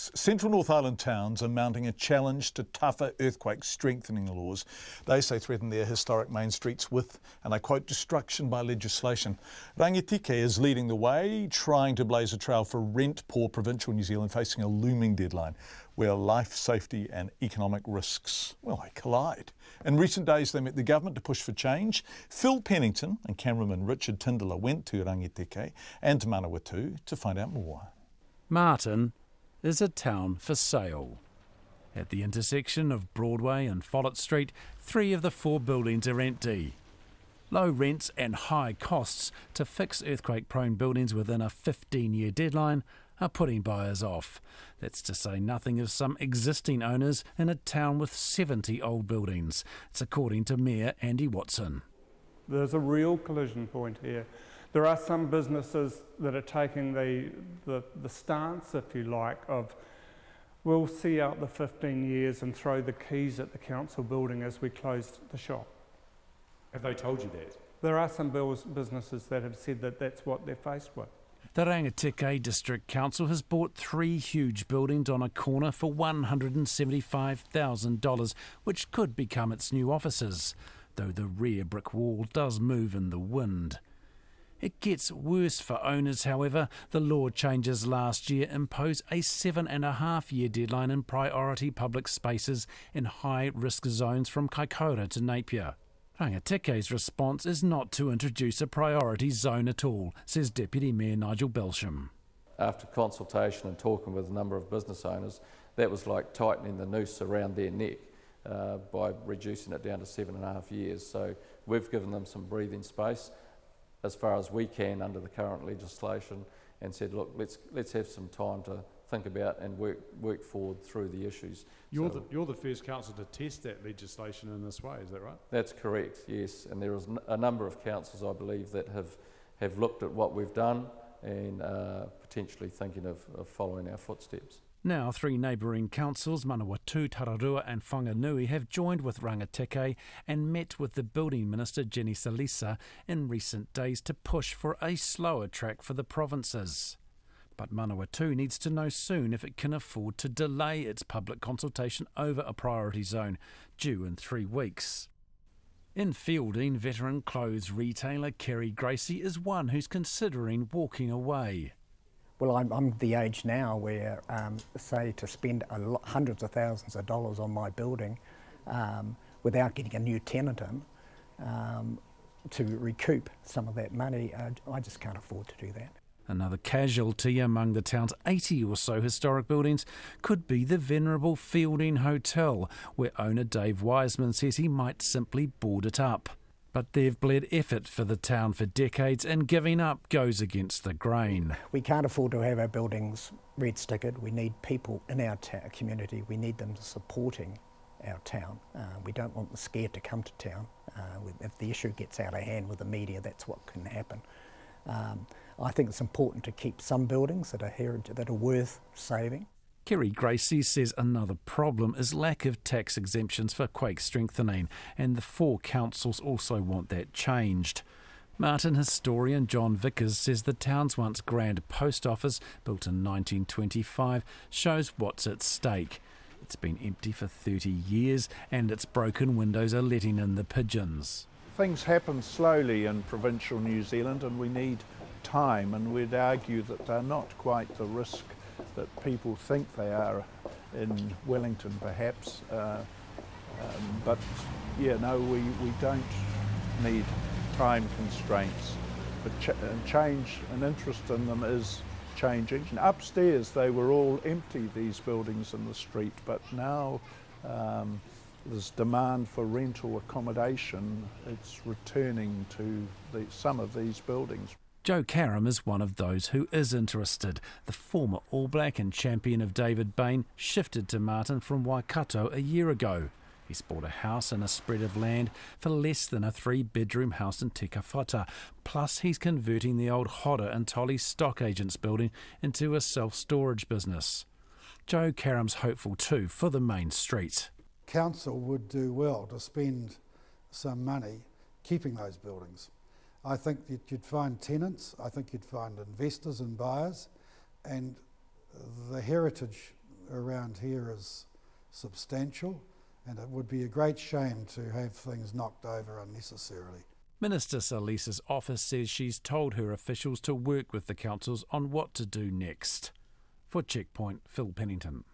earthquakes. Central North Island towns are mounting a challenge to tougher earthquake strengthening laws. They say threaten their historic main streets with, and I quote, destruction by legislation. Rangitikei is leading the way, trying to blaze a trail for rent-poor provincial New Zealand facing a looming deadline where life, safety and economic risks, well, they collide. In recent days, they met the government to push for change. Phil Pennington and cameraman Richard Tindillier went to Rangitikei and Manawatu to find out more. Martin is a town for sale. At the intersection of Broadway and Follett Street, 3 of the 4 buildings are empty. Low rents and high costs to fix earthquake-prone buildings within a 15-year deadline are putting buyers off. That's to say nothing of some existing owners in a town with 70 old buildings. It's according to Mayor Andy Watson. There's a real collision point here. There are some businesses that are taking the stance, if you like, of we'll see out the 15 years and throw the keys at the council building as we close the shop. Have they told you that? There are some businesses that have said that that's what they're faced with. The Rangitikei District Council has bought 3 huge buildings on a corner for $175,000, which could become its new offices, though the rear brick wall does move in the wind. It gets worse for owners, however. The law changes last year impose a 7.5-year deadline in priority public spaces in high-risk zones from Kaikoura to Napier. Rangitikei's response is not to introduce a priority zone at all, says Deputy Mayor Nigel Belsham. After consultation and talking with a number of business owners, that was like tightening the noose around their neck by reducing it down to 7.5 years. So we've given them some breathing space as far as we can under the current legislation and said, look, let's have some time to think about and work forward through the issues. You're the first council to test that legislation in this way, is that right? That's correct, yes, and there is a number of councils, I believe, that have looked at what we've done and potentially thinking of following our footsteps. Now 3 neighbouring councils, Manawatu, Tararua and Whanganui, have joined with Rangitikei and met with the Building Minister Jenny Salisa in recent days to push for a slower track for the provinces. But Manawatu needs to know soon if it can afford to delay its public consultation over a priority zone, due in 3 weeks. In Fielding, veteran clothes retailer Kerry Gracie is one who's considering walking away. Well, I'm the age now where, say, to spend hundreds of thousands of dollars on my building without getting a new tenant in, to recoup some of that money, I just can't afford to do that. Another casualty among the town's 80 or so historic buildings could be the venerable Fielding Hotel, where owner Dave Wiseman says he might simply board it up. But they've bled effort for the town for decades, and giving up goes against the grain. We can't afford to have our buildings red-stickered. We need people in our community. We need them supporting our town. We don't want them scared to come to town. If the issue gets out of hand with the media, that's what can happen. I think it's important to keep some buildings that are heritage, that are worth saving. Kerry Gracie says another problem is lack of tax exemptions for quake strengthening, and the 4 councils also want that changed. Martin historian John Vickers says the town's once grand post office, built in 1925, shows what's at stake. It's been empty for 30 years, and its broken windows are letting in the pigeons. Things happen slowly in provincial New Zealand, and we need time, and we'd argue that they're not quite the risk that people think they are in Wellington, perhaps. But yeah, no, we don't need time constraints. But change and interest in them is changing. And upstairs, they were all empty, these buildings in the street, but now there's demand for rental accommodation. It's returning to some of these buildings. Joe Karam is one of those who is interested. The former All Black and champion of David Bain shifted to Martin from Waikato a year ago. He's bought a house and a spread of land for less than a 3-bedroom house in Te Kawhata. Plus, he's converting the old Hodder and Tolly stock agents building into a self-storage business. Joe Karam's hopeful too for the main street. Council would do well to spend some money keeping those buildings. I think that you'd find tenants, I think you'd find investors and buyers, and the heritage around here is substantial, and it would be a great shame to have things knocked over unnecessarily. Minister Salisa's office says she's told her officials to work with the councils on what to do next. For Checkpoint, Phil Pennington.